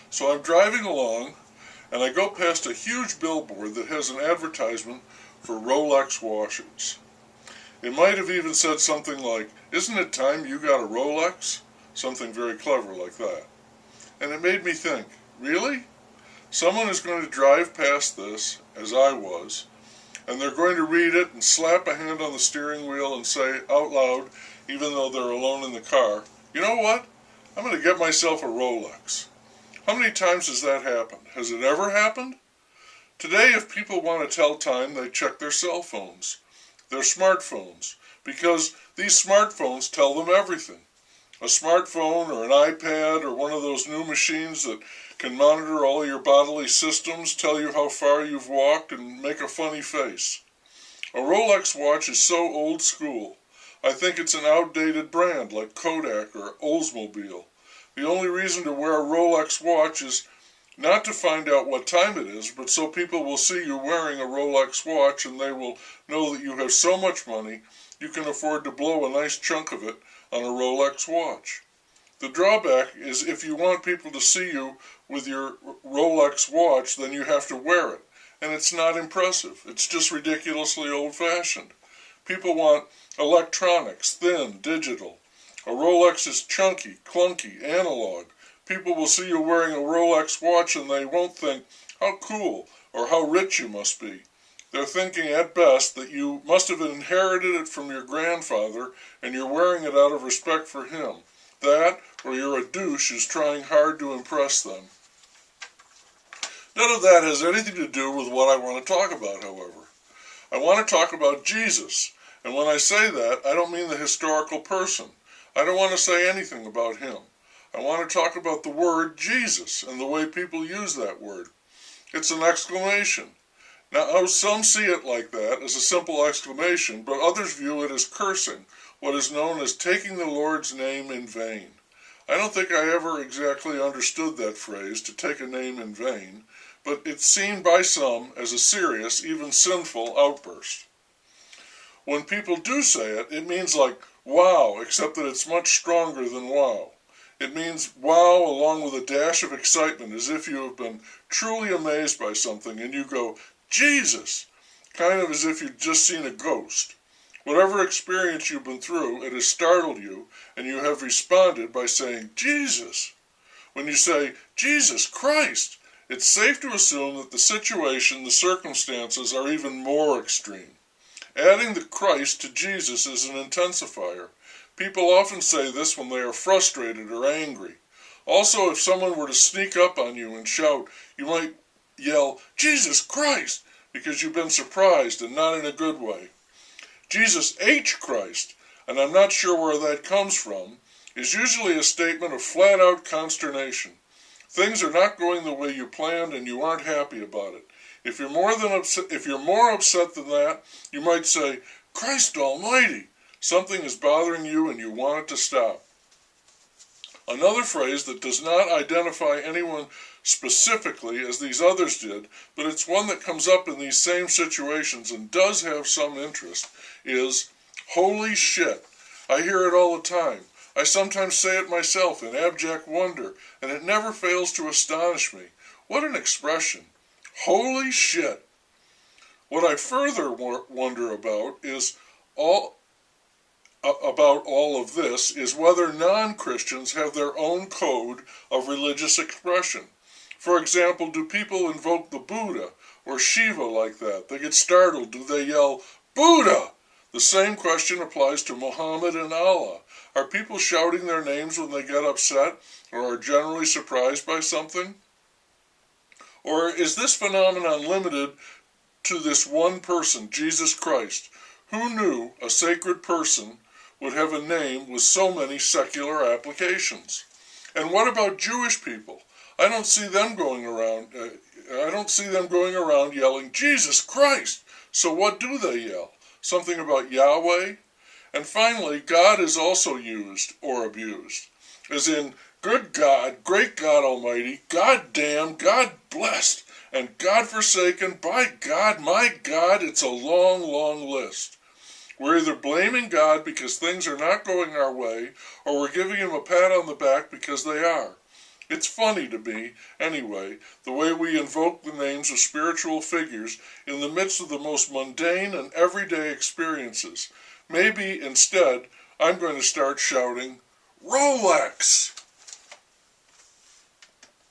So I'm driving along, and I go past a huge billboard that has an advertisement for Rolex watches. It might have even said something like, "Isn't it time you got a Rolex?" Something very clever like that. And it made me think, really? Someone is going to drive past this, as I was, and they're going to read it and slap a hand on the steering wheel and say out loud, even though they're alone in the car, "You know what? I'm going to get myself a Rolex." How many times has that happened? Has it ever happened? Today, if people want to tell time, they check their cell phones, their smartphones, because these smartphones tell them everything. A smartphone or an iPad or one of those new machines that can monitor all your bodily systems, tell you how far you've walked, and make a funny face. A Rolex watch is so old school. I think it's an outdated brand like Kodak or Oldsmobile. The only reason to wear a Rolex watch is not to find out what time it is, but so people will see you wearing a Rolex watch and they will know that you have so much money you can afford to blow a nice chunk of it on a Rolex watch. The drawback is if you want people to see you with your Rolex watch, then you have to wear it. And it's not impressive. It's just ridiculously old-fashioned. People want electronics, thin, digital. A Rolex is chunky, clunky, analog. People will see you wearing a Rolex watch and they won't think, "How cool," or "How rich you must be." They're thinking at best that you must have inherited it from your grandfather and you're wearing it out of respect for him. That, or you're a douche who's trying hard to impress them. None of that has anything to do with what I want to talk about, however. I want to talk about Jesus, and when I say that, I don't mean the historical person. I don't want to say anything about him. I want to talk about the word Jesus and the way people use that word. It's an exclamation. Now, some see it like that, as a simple exclamation, but others view it as cursing, what is known as taking the Lord's name in vain. I don't think I ever exactly understood that phrase, to take a name in vain, but it's seen by some as a serious, even sinful outburst. When people do say it, it means like wow, except that it's much stronger than wow. It means wow along with a dash of excitement, as if you have been truly amazed by something and you go, "Jesus!" Kind of as if you'd just seen a ghost. Whatever experience you've been through, it has startled you, and you have responded by saying, "Jesus." When you say, "Jesus Christ," it's safe to assume that the situation, the circumstances, are even more extreme. Adding the Christ to Jesus is an intensifier. People often say this when they are frustrated or angry. Also, if someone were to sneak up on you and shout, you might yell, "Jesus Christ," because you've been surprised and not in a good way. Jesus H. Christ, and I'm not sure where that comes from, is usually a statement of flat-out consternation. Things are not going the way you planned and you aren't happy about it. If you're more upset than that, you might say, "Christ Almighty!" Something is bothering you and you want it to stop. Another phrase that does not identify anyone specifically as these others did, but it's one that comes up in these same situations and does have some interest, is "holy shit." I hear it all the time. I sometimes say it myself in abject wonder, and it never fails to astonish me. What an expression. Holy shit. What I further wonder about all of this is whether non-Christians have their own code of religious expression. For example, do people invoke the Buddha or Shiva like that? They get startled. Do they yell, "Buddha"? The same question applies to Muhammad and Allah. Are people shouting their names when they get upset or are generally surprised by something? Or is this phenomenon limited to this one person, Jesus Christ? Who knew a sacred person would have a name with so many secular applications? And what about Jewish people? I don't see them going around yelling, "Jesus Christ!" So what do they yell? Something about Yahweh? And finally, God is also used or abused, as in, "Good God, great God Almighty, God damn, God blessed, and God forsaken, by God, my God," it's a long, long list. We're either blaming God because things are not going our way, or we're giving him a pat on the back because they are. It's funny to me, anyway, the way we invoke the names of spiritual figures in the midst of the most mundane and everyday experiences. Maybe, instead, I'm going to start shouting, Rolex!